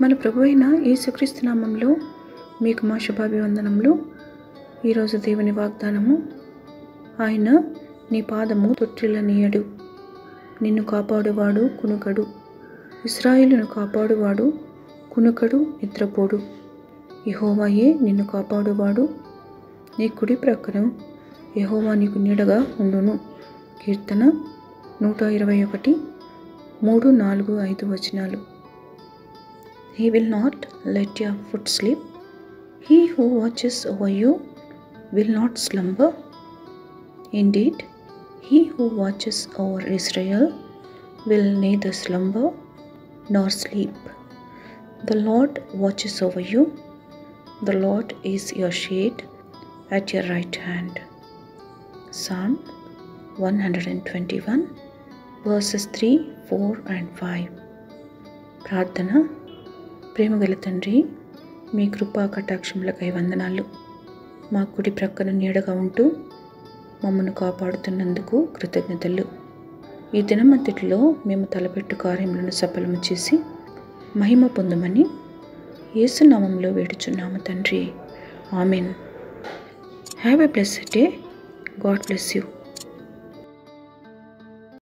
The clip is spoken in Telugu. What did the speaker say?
మన ప్రభు అయిన యేసుక్రీస్తు నామములో మీకు మా శుభాభివందనములు. ఈరోజు దేవుని వాగ్దానము, ఆయన నీ పాదము తొట్టిల్లనీయడు, నిన్ను కాపాడువాడు కునుకడు. ఇశ్రాయేలును కాపాడువాడు కునుకడు, నిద్రపోడు. యెహోవాయే నిన్ను కాపాడువాడు, నీ కుడి ప్రక్కను యెహోవా నీకు నీడగా ఉండును. కీర్తన 121, 3, 4, 5 వచనాలు. He will not let your foot slip. He who watches over you will not slumber. Indeed, he who watches over Israel will neither slumber nor sleep. The Lord watches over you. The Lord is your shade at your right hand. Psalm 121, verses 3, 4 and 5. ప్రార్థన. ప్రేమగల తండ్రి, మీ కృపా కటాక్షములకై వందనాలు. మా కుడి ప్రక్కన నీడగా ఉంటూ మమ్మల్ని కాపాడుతున్నందుకు కృతజ్ఞతలు. ఈ దినమంతటిలో మేము తలపెట్టు కార్యములను సఫలము చేసి మహిమ పొందమని యేసు నామములో వేడుచున్నాము తండ్రి. Amen. Have a blessed day. God bless you.